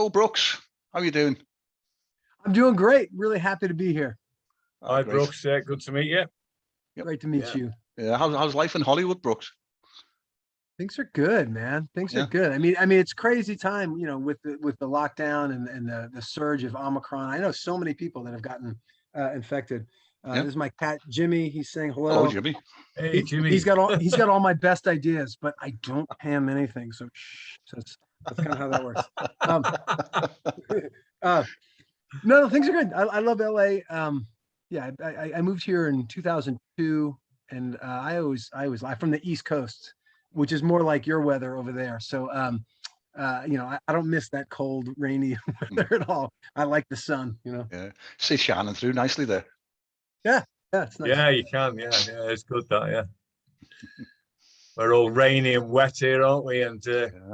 Hello, Brooks. How are you doing? I'm doing great. Really happy to be here. Hi, Great. Brooks. Good to meet you. Yep. Great to meet you. Yeah. How's life in Hollywood, Brooks? Things are good, man. Things Yeah. are good. I mean, it's crazy time, with the lockdown and the surge of Omicron. I know so many people that have gotten infected. Yeah. This is my cat Jimmy. He's saying Hello, hello. Jimmy. Hey, Jimmy. He's got all my best ideas, but I don't pay him anything. So, so that's kind of how that works. No, things are good. I love LA. Yeah, I moved here in 2002, and I'm from the East Coast, which is more like your weather over there. So, I don't miss that cold, rainy weather at all. I like the sun. Yeah. See shining through nicely there. Yeah, it's nice. Yeah, you can. Yeah, it's good that. Yeah, we're all rainy and wet here, aren't we? And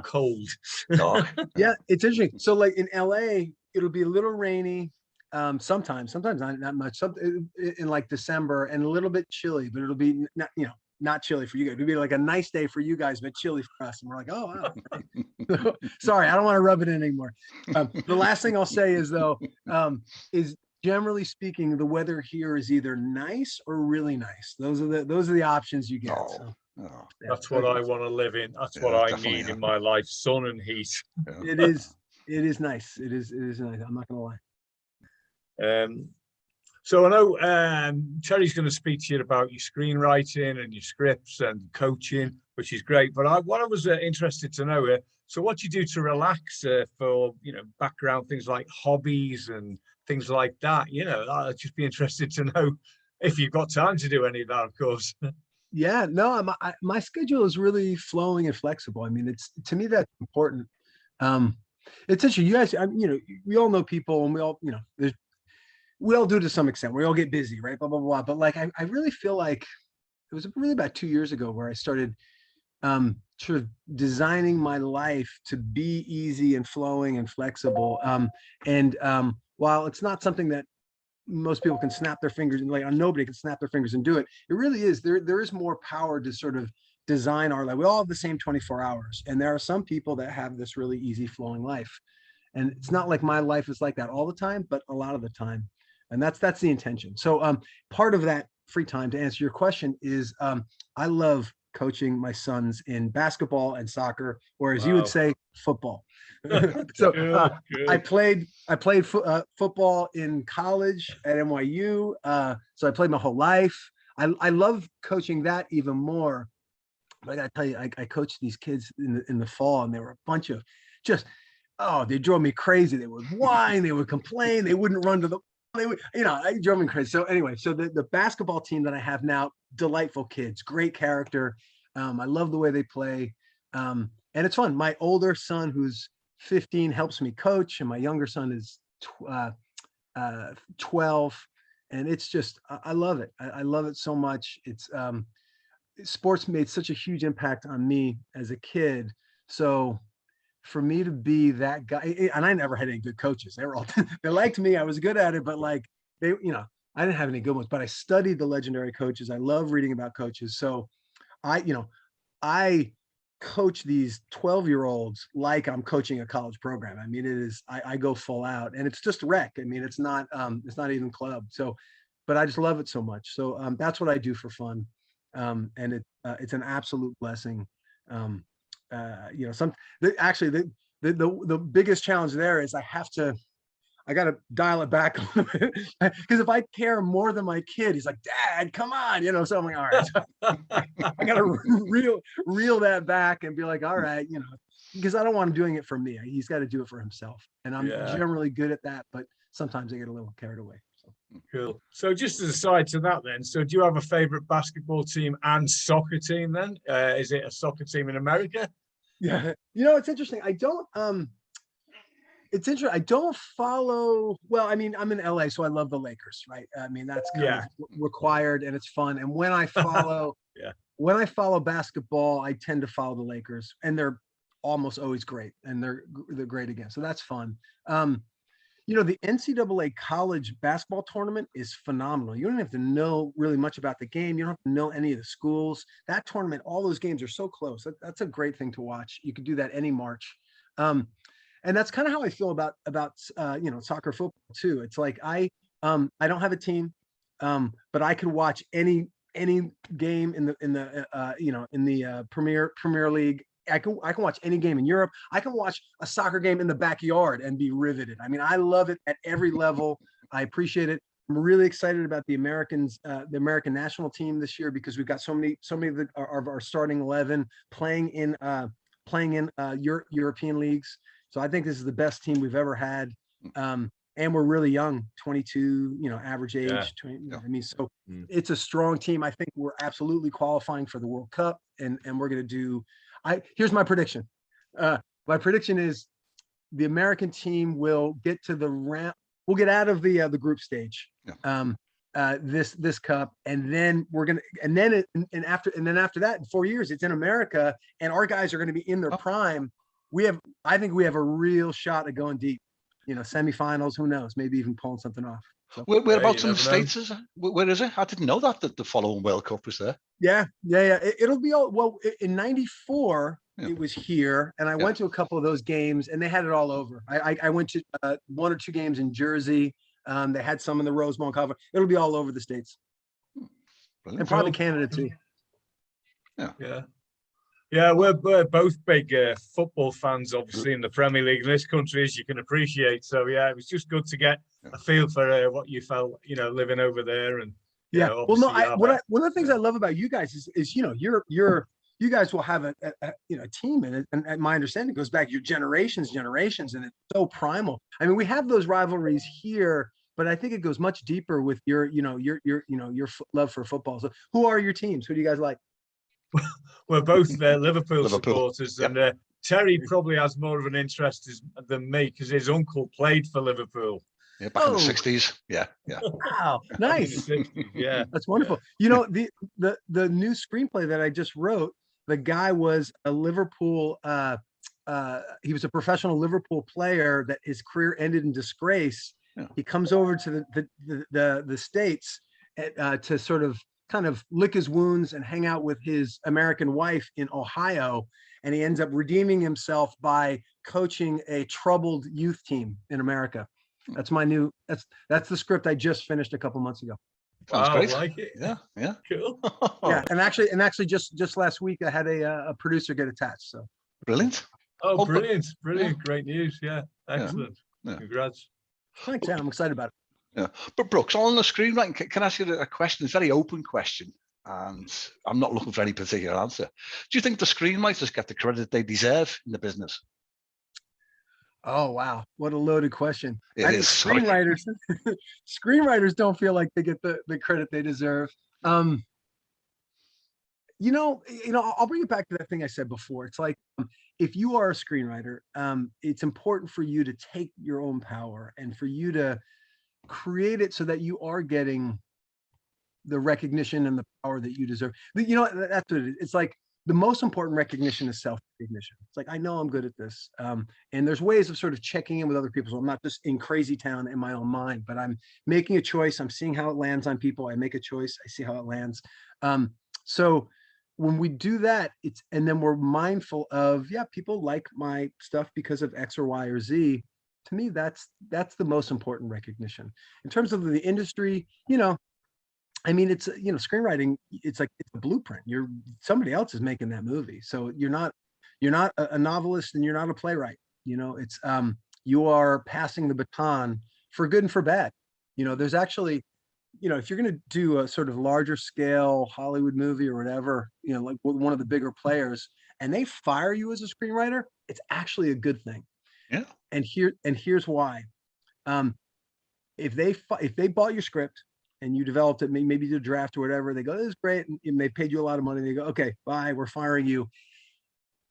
cold. Dark. Yeah, it's interesting. So, like in LA, it'll be a little rainy. Sometimes not much. In like December, and a little bit chilly, but it'll be not chilly for you guys. It'll be like a nice day for you guys, but chilly for us. And we're like, oh wow. Sorry, I don't want to rub it in anymore. The last thing I'll say is though, is generally speaking, the weather here is either nice or really nice. Those are the options you get. Oh. So, Oh. yeah. That's what I want to live in. That's what I need in my life: sun and heat. Yeah. It is nice. It is nice. I'm not gonna lie. So I know Terry's going to speak to you about your screenwriting and your scripts and coaching, which is great. But what I was interested to know, so what do you do to relax for background things like hobbies and things like that? I'd just be interested to know if you've got time to do any of that, of course. Yeah, no, my schedule is really flowing and flexible. I mean, to me that's important. It's interesting. You guys, we all know people, and we all do to some extent. We all get busy, right? Blah blah blah. But like, I really feel like it was really about 2 years ago where I started sort of designing my life to be easy and flowing and flexible. While it's not something that most people can snap their fingers and nobody can snap their fingers and do it. It really is. There is more power to sort of design our life. We all have the same 24 hours, and there are some people that have this really easy flowing life. And it's not like my life is like that all the time, but a lot of the time. And that's the intention. So part of that free time, to answer your question, is I love coaching my sons in basketball and soccer, or as you would say, football. So I played football in college at NYU. So I played my whole life. I love coaching that even more. But I gotta tell you, I coached these kids in the fall, and they were a bunch of they drove me crazy. They would whine, they would complain, they wouldn't run to the. They would, I drove me crazy. So anyway, so the basketball team that I have now, delightful kids, great character. I love the way they play, and it's fun. My older son, who's 15, helps me coach, and my younger son is 12, and it's just I love it. I love it so much. It's sports made such a huge impact on me as a kid. So for me to be that guy, and I never had any good coaches. They were all they liked me. I was good at it, but like I didn't have any good ones. But I studied the legendary coaches. I love reading about coaches. So I coach these 12-year-olds like I'm coaching a college program. I mean, it is I go full out, and it's just rec. I mean, it's not even club. So, but I just love it so much. So that's what I do for fun, and it's an absolute blessing. The biggest challenge there is I got to dial it back a little bit, because if I care more than my kid, he's like, Dad, come on, so I'm like, all right, so I got to reel that back and be like, all right, because I don't want him doing it for me. He's got to do it for himself, and I'm generally good at that, but sometimes I get a little carried away. So. Cool. So just as a side to that then, so do you have a favorite basketball team and soccer team then? Is it a soccer team in America? Yeah, it's interesting. It's interesting. I don't follow. Well, I mean, I'm in LA, so I love the Lakers, right? I mean, that's kind of required, and it's fun. And when I follow, when I follow basketball, I tend to follow the Lakers, and they're almost always great, and they're great again. So that's fun. The NCAA college basketball tournament is phenomenal. You don't have to know really much about the game. You don't have to know any of the schools. That tournament, all those games are so close. That's a great thing to watch. You could do that any March. and that's kind of how I feel about soccer, football too. It's like I don't have a team, but I can watch any game in the Premier League. I can watch any game in Europe. I can watch a soccer game in the backyard and be riveted. I mean, I love it at every level. I appreciate it. I'm really excited about the American national team this year because we've got so many of our starting 11 playing in European leagues. So I think this is the best team we've ever had. And we're really young, 22, average age. Yeah. 20, I mean, so it's a strong team. I think we're absolutely qualifying for the World Cup, and we're going to do. Here's my prediction. My prediction is the American team will get to the round. We'll get out of the group stage. This cup, and then after that, in 4 years, it's in America, and our guys are going to be in their prime. I think we have a real shot at going deep. Semifinals. Who knows? Maybe even pulling something off. So, whereabouts in the States is it? Where is it? I didn't know that the following World Cup was there. Yeah. It'll be all well in '94. It was here, and I went to a couple of those games, and they had it all over. I went to 1 or 2 games in Jersey. They had some in the Rose Bowl. It'll be all over the States. Brilliant. And probably Canada too. Yeah, we're both big football fans, obviously, in the Premier League in this country, as you can appreciate. So yeah, it was just good to get a feel for what you felt, living over there. And well, no, one of the things I love about you guys is you guys will have a team, and my understanding goes back your generations, and it's so primal. I mean, we have those rivalries here, but I think it goes much deeper with your love for football. So, who are your teams? Who do you guys like? We're both Liverpool supporters, and Terry probably has more of an interest than me because his uncle played for Liverpool. Yeah, back in the '60s. Yeah. Wow, nice. Yeah, that's wonderful. The new screenplay that I just wrote, the guy was a Liverpool. He was a professional Liverpool player that his career ended in disgrace. Yeah. He comes over to the States to sort of kind of lick his wounds and hang out with his American wife in Ohio. And he ends up redeeming himself by coaching a troubled youth team in America. That's that's the script I just finished a couple months ago. Sounds great. I like it. Yeah. Cool. Yeah. And actually just last week I had a producer get attached. So brilliant. Oh, brilliant. Great news. Yeah. Excellent. Yeah. Congrats. Thanks, I'm excited about it. Yeah, but Brooks, on the screenwriting, can I ask you a question? It's a very open question, and I'm not looking for any particular answer. Do you think the screenwriters get the credit they deserve in the business? Oh wow, what a loaded question! Screenwriters don't feel like they get the credit they deserve. I'll bring it back to that thing I said before. It's like if you are a screenwriter, it's important for you to take your own power and for you to create it so that you are getting the recognition and the power that you deserve. But that's what it is. It's like the most important recognition is self-recognition. It's like, I know I'm good at this. And there's ways of sort of checking in with other people. So I'm not just in crazy town in my own mind, but I'm making a choice. I'm seeing how it lands on people. I make a choice. I see how it lands. So when we do that, and then we're mindful of, people like my stuff because of X or Y or Z. To me, that's the most important recognition. In terms of the industry, I mean, it's screenwriting. It's like it's a blueprint. Somebody else is making that movie, so you're not a novelist and you're not a playwright. It's you are passing the baton for good and for bad. There's actually, if you're going to do a sort of larger scale Hollywood movie or whatever, like one of the bigger players, and they fire you as a screenwriter, it's actually a good thing. Yeah. And here's why. If they bought your script and you developed it, maybe you did a draft or whatever, they go, this is great, and they paid you a lot of money. They go, okay, bye, we're firing you.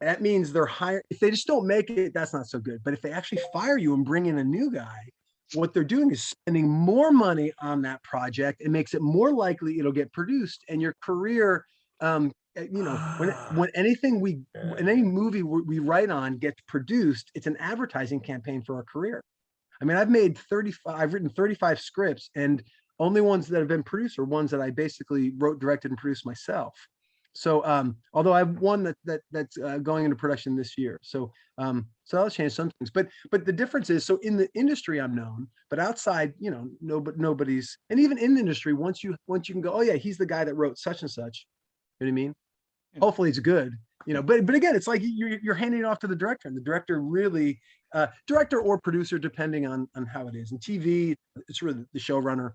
That means they're hiring. If they just don't make it, that's not so good. But if they actually fire you and bring in a new guy, what they're doing is spending more money on that project. It makes it more likely it'll get produced, and your career. When any movie we write on gets produced, it's an advertising campaign for our career. I mean, I've written 35 scripts, and only ones that have been produced are ones that I basically wrote, directed, and produced myself. So although I have one that's going into production this year. So that'll change some things. But the difference is, so in the industry I'm known, but outside, nobody's, and even in the industry, once you can go, oh yeah, he's the guy that wrote such and such. You know what I mean? Yeah. Hopefully it's good, but again, it's like you're handing it off to the director, and the director really, director or producer, depending on how it is. In TV, it's really the showrunner.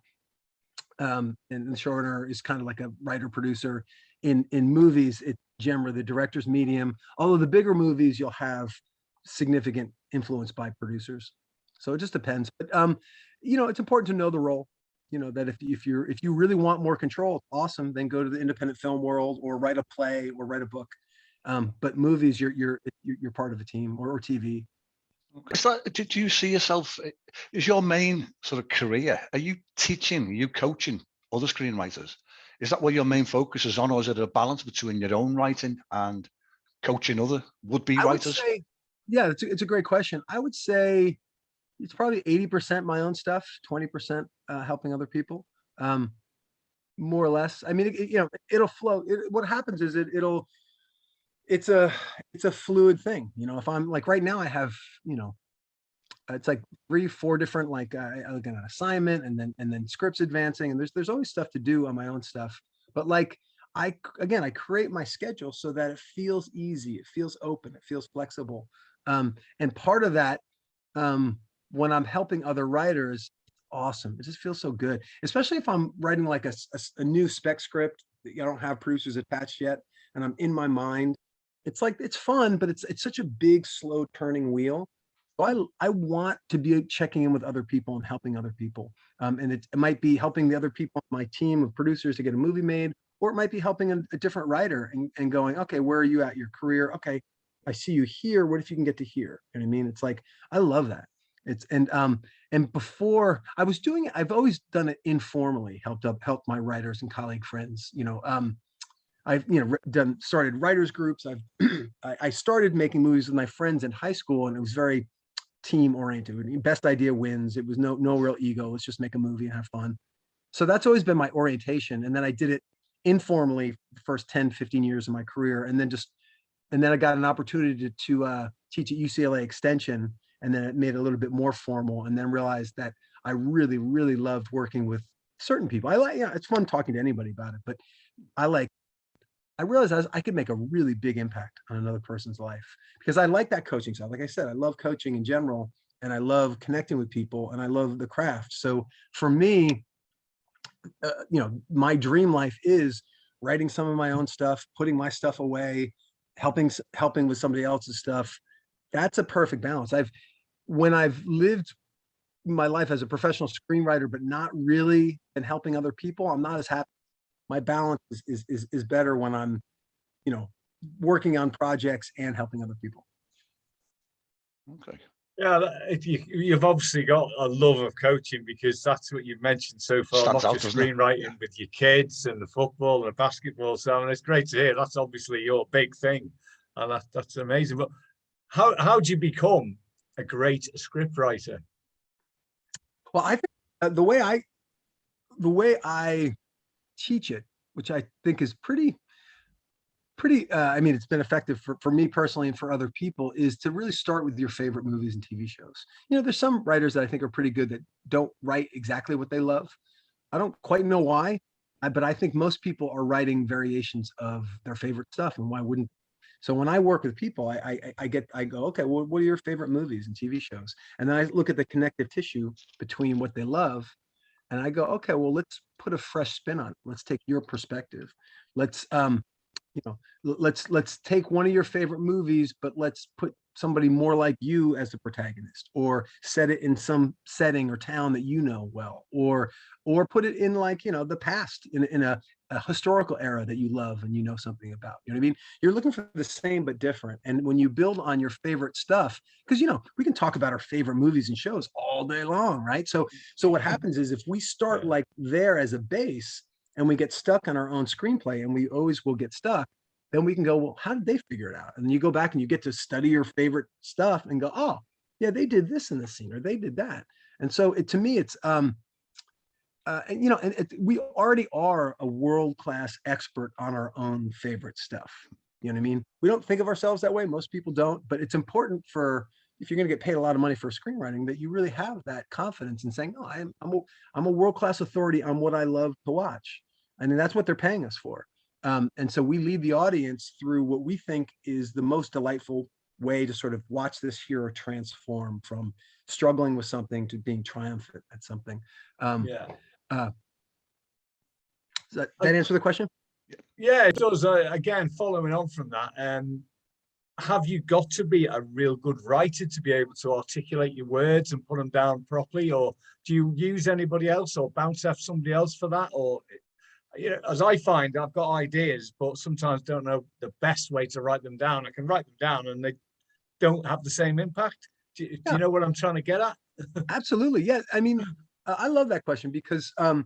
And the showrunner is kind of like a writer producer. In movies, it's generally the director's medium. Although the bigger movies, you'll have significant influence by producers. So it just depends. But it's important to know the role. That if you really want more control, awesome. Then go to the independent film world, or write a play, or write a book. But movies, you're part of a team, or TV. Okay. Do you see yourself, is your main sort of career, are you teaching, are you coaching other screenwriters? Is that what your main focus is on, or is it a balance between your own writing and coaching other would-be writers? Yeah, it's a great question. I would say it's probably 80% my own stuff, 20% helping other people, more or less. I mean, it'll flow. What happens is it's a fluid thing. If I'm like right now, I have, it's like 3-4 different, like an assignment, and then scripts advancing, and there's always stuff to do on my own stuff. But like I create my schedule so that it feels easy, it feels open, it feels flexible. And part of that, when I'm helping other writers, awesome. It just feels so good, especially if I'm writing like a new spec script that I don't have producers attached yet, and I'm in my mind. It's like, it's fun, but it's such a big, slow turning wheel. So I want to be checking in with other people and helping other people. And it might be helping the other people on my team of producers to get a movie made, or it might be helping a different writer and going, okay, where are you at your career? Okay, I see you here. What if you can get to here? You know what I mean? It's like, I love that. And before I was doing it, I've always done it informally, helped my writers and colleague friends. I've started writers groups. I started making movies with my friends in high school, and it was very team oriented. Best idea wins. It was no real ego. Let's just make a movie and have fun. So that's always been my orientation. And then I did it informally the first 10-15 years of my career, and then I got an opportunity to teach at UCLA Extension, and then it made it a little bit more formal, and then realized that I really, really loved working with certain people. It's fun talking to anybody about it, but I realized I could make a really big impact on another person's life, because I like that coaching side. Like I said, I love coaching in general, and I love connecting with people, and I love the craft. So for me, my dream life is writing some of my own stuff, putting my stuff away, helping with somebody else's stuff. That's a perfect balance. When I've lived my life as a professional screenwriter, but not really been helping other people, I'm not as happy. My balance is better when I'm, working on projects and helping other people. Okay. Yeah, you've obviously got a love of coaching, because that's what you've mentioned so far, Stands not out, just doesn't it? screenwriting with your kids and the football and the basketball. So, and it's great to hear. That's obviously your big thing, and that's amazing. But how do you become a great scriptwriter? Well, I think the way I teach it, which I think is pretty I mean, it's been effective for me personally and for other people, is to really start with your favorite movies and TV shows. There's some writers that I think are pretty good that don't write exactly what they love. I don't quite know why, but I think most people are writing variations of their favorite stuff, and why wouldn't? So when I work with people, I go, okay, well, what are your favorite movies and TV shows? And then I look at the connective tissue between what they love, and I go, okay, well, let's put a fresh spin on it. Let's take your perspective. Let's let's take one of your favorite movies, but let's put somebody more like you as the protagonist, or set it in some setting or town that well, or put it in, like, the past, in a historical era that you love and something about. You know what I mean? You're looking for the same but different. And when you build on your favorite stuff, because we can talk about our favorite movies and shows all day long, right? So what happens is, if we start like there as a base, and we get stuck on our own screenplay, and we always will get stuck, then we can go, well, how did they figure it out? And then you go back and you get to study your favorite stuff and go, oh yeah, they did this in the scene, or they did that. And so to me, it's and we already are a world-class expert on our own favorite stuff. You know what I mean? We don't think of ourselves that way. Most people don't, but it's important if you're going to get paid a lot of money for screenwriting, that you really have that confidence in saying, no, I'm a world-class authority on what I love to watch. I mean, that's what they're paying us for. And so we lead the audience through what we think is the most delightful way to sort of watch this hero transform from struggling with something to being triumphant at something. Yeah. Does that answer the question? Yeah, it does. Again, following on from that, have you got to be a real good writer to be able to articulate your words and put them down properly, or do you use anybody else or bounce off somebody else for that? Or, as I find, I've got ideas, but sometimes don't know the best way to write them down. I can write them down and they don't have the same impact. Do you know what I'm trying to get at? Absolutely. Yeah. I mean, I love that question because I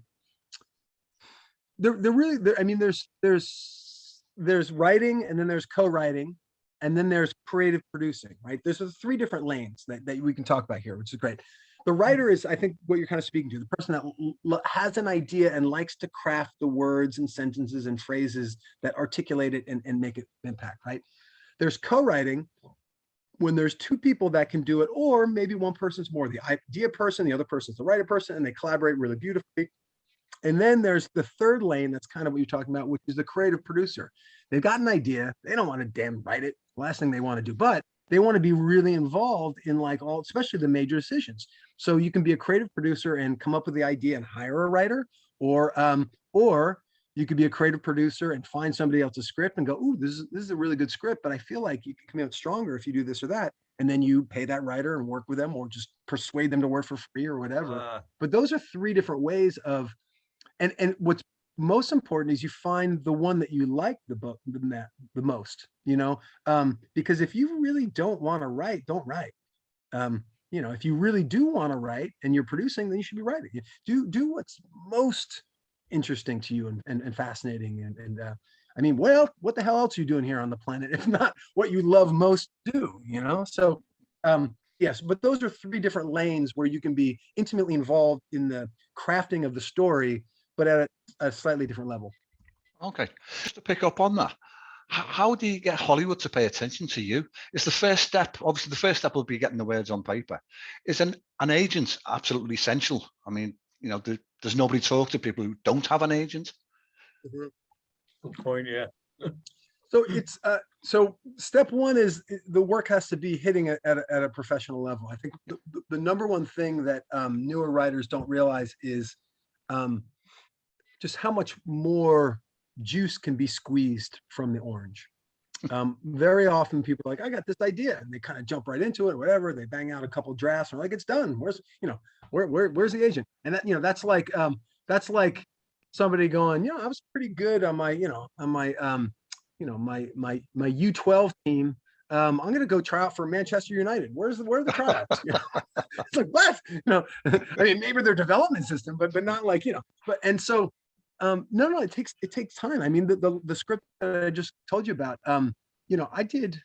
mean, there's writing, and then there's co-writing, and then there's creative producing, right? There's 3 different lanes that we can talk about here, which is great. The writer is, I think, what you're kind of speaking to, the person that has an idea and likes to craft the words and sentences and phrases that articulate it and make it impact, right? There's co-writing, when there's 2 people that can do it, or maybe one person's more the idea person, the other person's the writer person, and they collaborate really beautifully. And then there's the 3rd lane, that's kind of what you're talking about, which is the creative producer. They've got an idea, they don't want to damn write it, last thing they want to do, but they want to be really involved in especially the major decisions. So you can be a creative producer and come up with the idea and hire a writer, or you could be a creative producer and find somebody else's script and go, ooh, this is a really good script, but I feel like you can come out stronger if you do this or that. And then you pay that writer and work with them, or just persuade them to work for free or whatever. But those are 3 different ways of, and what's most important is you find the one that you like the most, because if you really don't want to write, don't write. If you really do want to write and you're producing, then you should be writing. Do what's most interesting to you and fascinating. I mean, well, what the hell else are you doing here on the planet if not what you love most to do, So yes, but those are 3 different lanes where you can be intimately involved in the crafting of the story, but at a slightly different level. Okay, just to pick up on that, how do you get Hollywood to pay attention to you? Is the first step, obviously the first step will be getting the words on paper. Is an agent absolutely essential? I mean, does nobody talk to people who don't have an agent? Good point, yeah. So it's so step 1 is the work has to be hitting at a professional level. I think the number one thing that newer writers don't realize is just how much more juice can be squeezed from the orange. Very often people are like, I got this idea, and they kind of jump right into it, whatever. They bang out a couple of drafts and like, it's done. Where's the agent? And that, that's like somebody going, I was pretty good on my, my U12 team. I'm going to go try out for Manchester United. Where are the tryouts? It's like, what? I mean, maybe their development system, but not like, but, and so, no, it takes time. I mean, the script that I just told you about, I did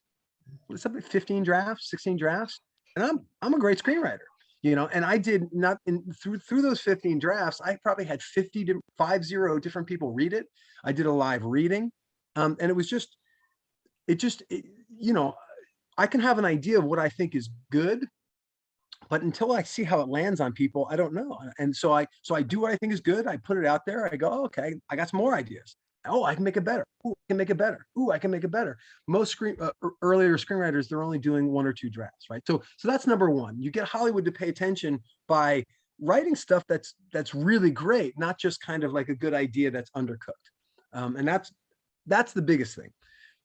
something 15 drafts, 16 drafts, and I'm a great screenwriter, and I did not through those 15 drafts, I probably had 50 different people read it. I did a live reading. And it was just, I can have an idea of what I think is good, but until I see how it lands on people, I don't know. And so I do what I think is good. I put it out there. I go, oh, okay, I got some more ideas. Oh, I can make it better. Ooh, I can make it better. Ooh, I can make it better. Most earlier screenwriters, they're only doing 1 or 2 drafts, right? So that's number 1. You get Hollywood to pay attention by writing stuff that's really great, not just kind of like a good idea that's undercooked. And that's the biggest thing.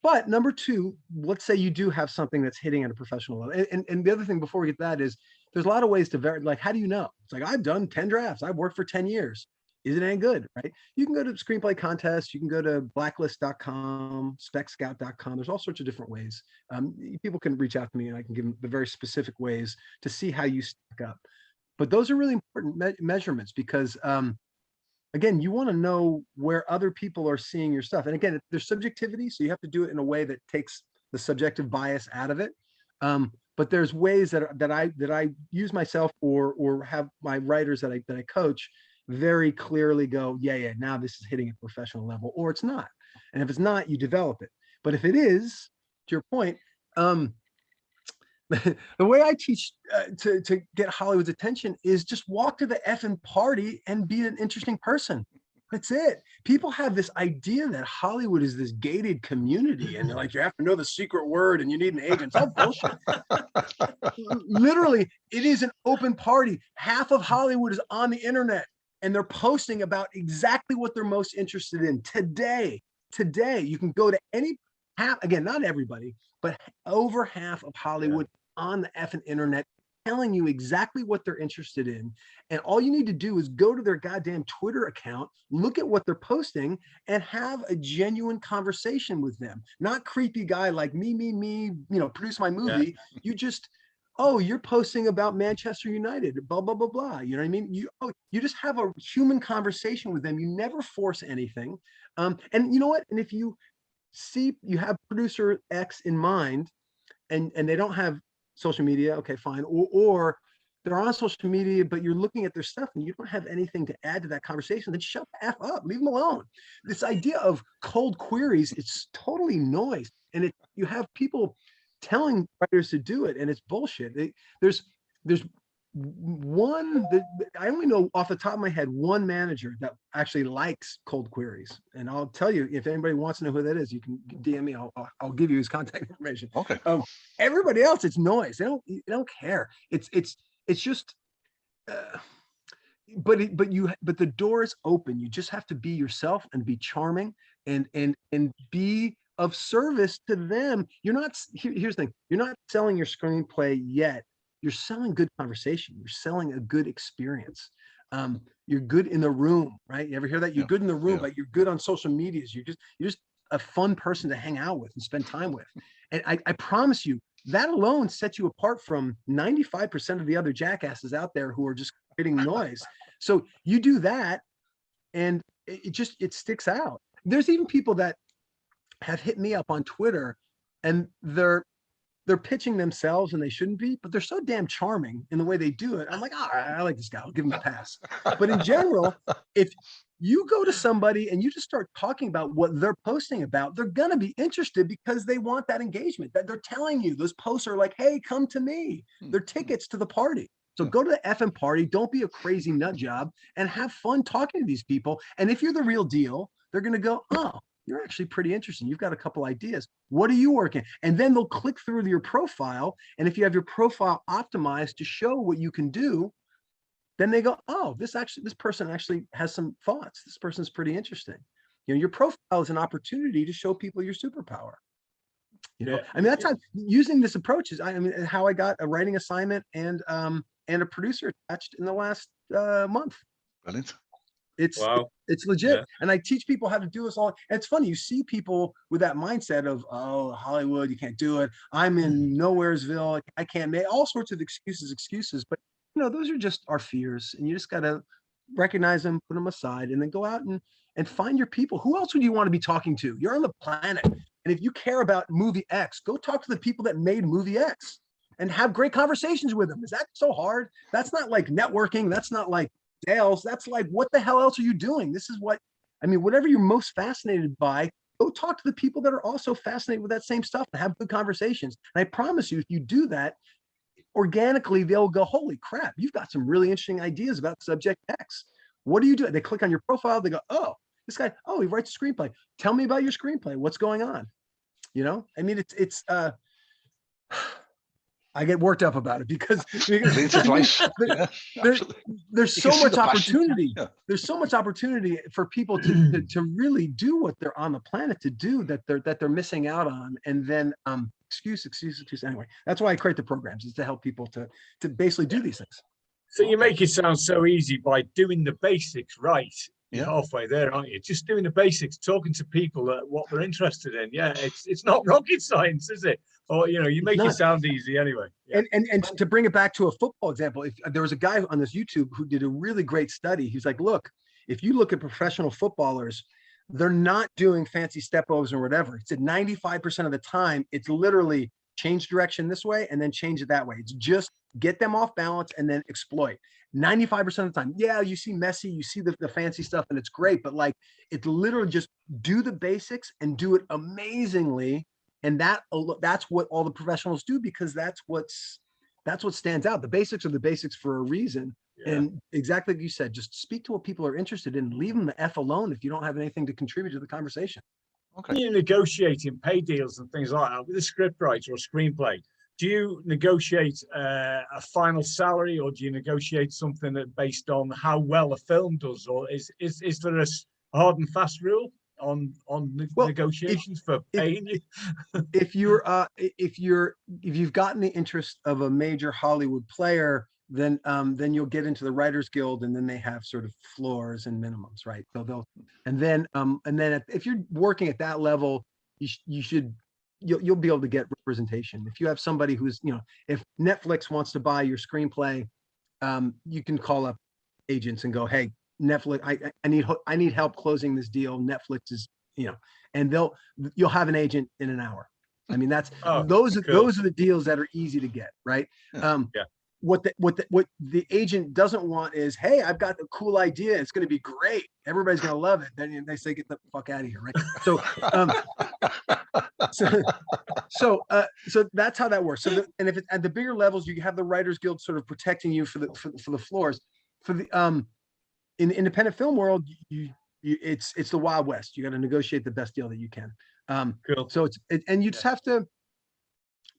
But number 2, let's say you do have something that's hitting at a professional level. And the other thing before we get that is there's a lot of ways to vary. Like, how do you know? It's like, I've done 10 drafts. I've worked for 10 years. Is it any good, right? You can go to screenplay contests. You can go to blacklist.com, specscout.com. There's all sorts of different ways. People can reach out to me and I can give them the very specific ways to see how you stack up. But those are really important measurements because, again, you want to know where other people are seeing your stuff. And again, there's subjectivity, so you have to do it in a way that takes the subjective bias out of it. But there's ways that I use myself or have my writers that I coach very clearly go, yeah, now this is hitting a professional level, or it's not. And if it's not, you develop it. But if it is, to your point, the way I teach to get Hollywood's attention is just walk to the effing party and be an interesting person. That's it. People have this idea that Hollywood is this gated community, and they're like, you have to know the secret word and you need an agent. It's all bullshit. Literally, it is an open party. Half of Hollywood is on the internet, and they're posting about exactly what they're most interested in today. Today, you can go to any half, again, not everybody, but over half of Hollywood on the effing internet, telling you exactly what they're interested in. And all you need to do is go to their goddamn Twitter account, look at what they're posting, and have a genuine conversation with them. Not creepy guy like me, produce my movie. Yeah. You just, oh, you're posting about Manchester United, blah, blah, blah, blah. You know what I mean? You just have a human conversation with them. You never force anything. And you know what? And if you see, you have producer X in mind, and they don't have social media, okay, fine. Or they're on social media, but you're looking at their stuff and you don't have anything to add to that conversation, then shut the F up, leave them alone. This idea of cold queries, it's totally noise. And you have people telling writers to do it, and it's bullshit. There's one that I only know off the top of my head, one manager that actually likes cold queries. And I'll tell you, if anybody wants to know who that is, you can DM me. I'll give you his contact information. Okay. Everybody else, it's noise. They don't care. It's just, but the door is open. You just have to be yourself and be charming and be of service to them. Here's the thing. You're not selling your screenplay yet. You're selling good conversation. You're selling a good experience. You're good in the room, right? You ever hear that? You're good in the room, but you're good on social medias. You're just a fun person to hang out with and spend time with. And I promise you, that alone sets you apart from 95% of the other jackasses out there who are just creating noise. So you do that, and it sticks out. There's even people that have hit me up on Twitter, and they're pitching themselves, and they shouldn't be, but they're so damn charming in the way they do it. I'm like, all right, I like this guy. I'll give him a pass. But in general, if you go to somebody and you just start talking about what they're posting about, they're going to be interested because they want that engagement. That they're telling you, those posts are like, hey, come to me. They're tickets to the party. So go to the effing party. Don't be a crazy nut job, and have fun talking to these people. And if you're the real deal, they're going to go, oh, you're actually pretty interesting. You've got a couple ideas. What are you working? And then they'll click through your profile. And if you have your profile optimized to show what you can do, then they go, oh, this person actually has some thoughts. This person's pretty interesting. Your profile is an opportunity to show people your superpower. That's how using this approach is, how I got a writing assignment and a producer attached in the last month. Brilliant. It's legit. And I teach people how to do this all. And it's funny, you see people with that mindset of, oh, Hollywood, you can't do it. I'm in Nowheresville. I can't make all sorts of excuses. But those are just our fears. And you just got to recognize them, put them aside, and then go out and find your people. Who else would you want to be talking to? You're on the planet. And if you care about movie X, go talk to the people that made movie X and have great conversations with them. Is that so hard? That's not like networking. That's not like sales. That's like, what the hell else are you doing? This is whatever you're most fascinated by, go talk to the people that are also fascinated with that same stuff and have good conversations. And I promise you, if you do that, organically, they'll go, holy crap, you've got some really interesting ideas about subject X. What do you do? They click on your profile. They go, oh, this guy, oh, he writes a screenplay. Tell me about your screenplay. What's going on? I get worked up about it because there's so much opportunity. There's so much opportunity for people to really do what they're on the planet to do that they're missing out on. And then excuse. Anyway, that's why I create the programs, is to help people to basically do these things. So you make it sound so easy by doing the basics right. You're halfway there, aren't you? Just doing the basics, talking to people what they're interested in. Yeah, it's not rocket science, is it? Or you make it sound easy anyway. Yeah. And to bring it back to a football example, if there was a guy on this YouTube who did a really great study. He's like, look, if you look at professional footballers, they're not doing fancy step overs or whatever. He said 95% of the time, it's literally change direction this way and then change it that way. It's just get them off balance, and then exploit. 95% of the time, yeah, you see messy, you see the fancy stuff, and it's great, but like, it's literally just do the basics and do it amazingly. And that's what all the professionals do, because that's what stands out. The basics are the basics for a reason. Yeah. And exactly like you said, just speak to what people are interested in. Leave them the F alone if you don't have anything to contribute to the conversation. When you're negotiating pay deals and things like that with a scriptwriter or screenplay, do you negotiate a final salary, or do you negotiate something that based on how well a film does, or is there a hard and fast rule on negotiations for paying you? If you've gotten the interest of a major Hollywood player, then you'll get into the Writers Guild, and then they have sort of floors and minimums, right? So and then if you're working at that level, you'll be able to get representation. If you have somebody who's, if Netflix wants to buy your screenplay, you can call up agents and go, hey, Netflix, I need help closing this deal. Netflix is, and you'll have an agent in an hour. I mean, those are the deals that are easy to get, right? Yeah. What the agent doesn't want is, hey, I've got a cool idea, it's going to be great, everybody's going to love it. Then they say, get the fuck out of here, right? So that's how that works. So and if it's at the bigger levels, you have the Writers Guild sort of protecting you for the floors. For the in the independent film world, it's the Wild West. You got to negotiate the best deal that you can. Cool. So and you just have to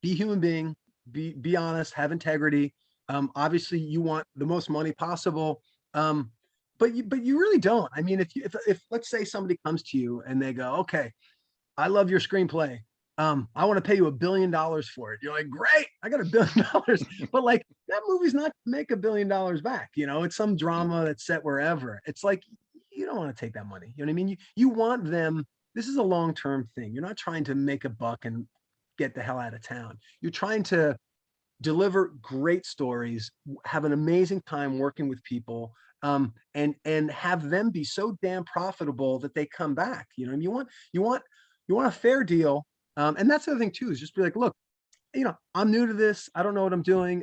be a human being, be honest, have integrity. Obviously you want the most money possible, but you really don't. I mean, if let's say somebody comes to you and they go, okay, I love your screenplay, I want to pay you $1 billion for it. You're like, great, I got $1 billion. But like, that movie's not make $1 billion back. It's some drama that's set wherever. It's like, you don't want to take that money. You know what I mean? You want them. This is a long-term thing. You're not trying to make a buck and get the hell out of town. You're trying to deliver great stories, have an amazing time working with people, and have them be so damn profitable that they come back. You want a fair deal. And that's the other thing too, is just be like, look, I'm new to this. I don't know what I'm doing.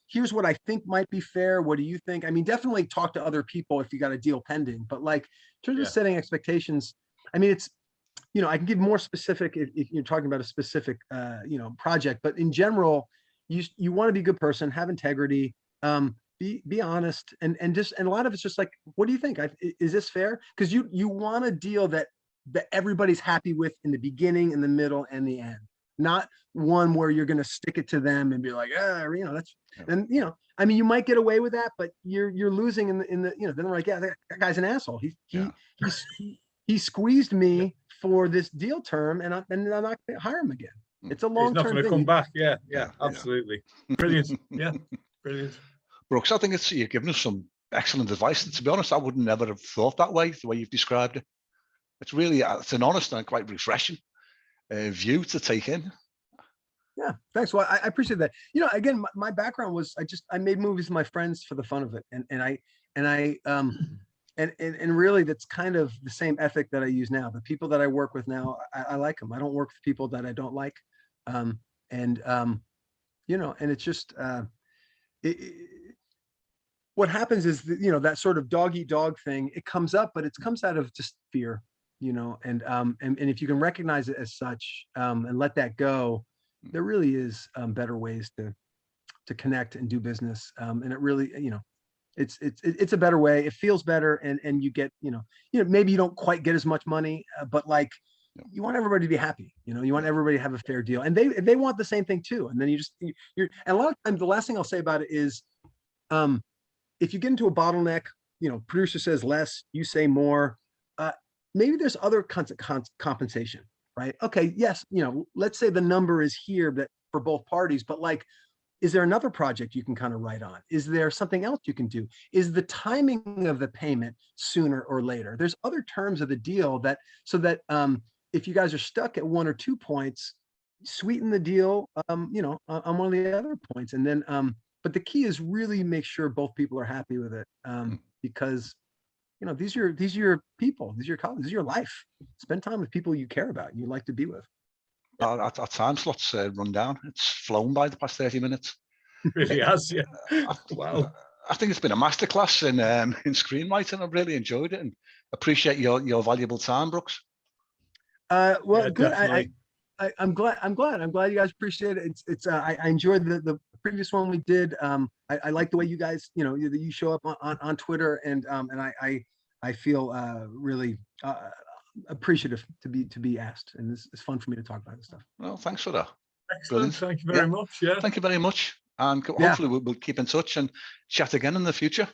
Here's what I think might be fair. What do you think? I mean, definitely talk to other people if you got a deal pending, but like, in terms of setting expectations, I mean, it's, I can give more specific if you're talking about a specific, project, but in general, you want to be a good person, have integrity, be honest, and a lot of it's just like, what do you think? Is this fair? Because you want a deal that everybody's happy with in the beginning, in the middle, and the end. Not one where you're going to stick it to them and be like, that's, and I mean, you might get away with that, but you're losing in the then they're like, yeah, that guy's an asshole. He squeezed me for this deal term, and I'm not going to hire him again. It's a long term. He's not going to thing. come back. Yeah, absolutely. Brilliant. Yeah, brilliant. Brooks, I think you've given us some excellent advice. And to be honest, I would never have thought that way, the way you've described it. It's an honest and quite refreshing view to take in. Yeah, thanks. Well, I appreciate that. Again, my background was I made movies with my friends for the fun of it, and really that's kind of the same ethic that I use now. The people that I work with now, I like them. I don't work with people that I don't like, and it's just what happens is that, that sort of dog eat dog thing. It comes up, but it comes out of just fear, and if you can recognize it as such, and let that go, there really is better ways to connect and do business, and it really, it's a better way. It feels better, and you get, maybe you don't quite get as much money, but like, you want everybody to be happy. You want everybody to have a fair deal, and they want the same thing too. And then and a lot of times, the last thing I'll say about it is, if you get into a bottleneck, producer says less, you say more. Maybe there's other kinds of compensation, right? Okay, yes, let's say the number is here that for both parties, but like, is there another project you can kind of write on? Is there something else you can do? Is the timing of the payment sooner or later? There's other terms of the deal so that if you guys are stuck at 1 or 2 points, sweeten the deal, on one of the other points. And then, but the key is really make sure both people are happy with it, because these are your people, these are your colleagues, this is your life. Spend time with people you care about and you like to be with. Our time slot's run down. It's flown by the past 30 minutes. Really has, yeah. Wow. I think it's been a masterclass in screenwriting. I've really enjoyed it and appreciate your valuable time, Brooks. Well, Yeah, good. definitely. I'm glad you guys appreciate it. I enjoyed the previous one we did. I like the way you guys, you show up on Twitter, and I feel really appreciative to be asked, and it's fun for me to talk about this stuff. Well, thanks for that. Excellent. Brilliant. Thank you very much. Yeah. Thank you very much. And Yeah. hopefully we'll keep in touch and chat again in the future.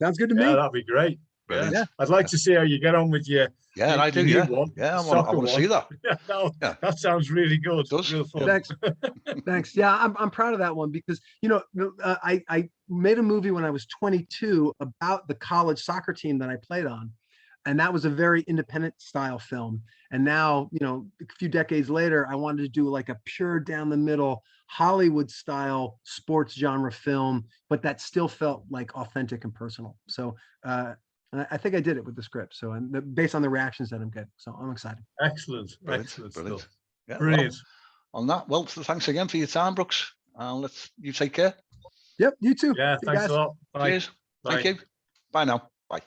Sounds good to Yeah, me. that'd be great. Brilliant. Yeah. I'd like to see how you get on with your Yeah, your I do. new Yeah, one, yeah. I the want soccer to see that. Yeah, no, Yeah. that sounds really good. It does. Real fun. Thanks. Thanks. Yeah, I'm proud of that one because I made a movie when I was 22 about the college soccer team that I played on, and that was a very independent style film. And now, a few decades later, I wanted to do like a pure down the middle Hollywood style sports genre film, but that still felt like authentic and personal. So I think I did it with the script. So based on the reactions that I'm getting, so I'm excited. Excellent. Brilliant. Excellent Brilliant. stuff. Yeah, Brilliant. Well, on that, well, thanks again for your time, Brooks. You take care. Yep, you too. Yeah, See you thanks guys. a lot. Bye. Cheers. Bye. Thank you. Bye now. Bye.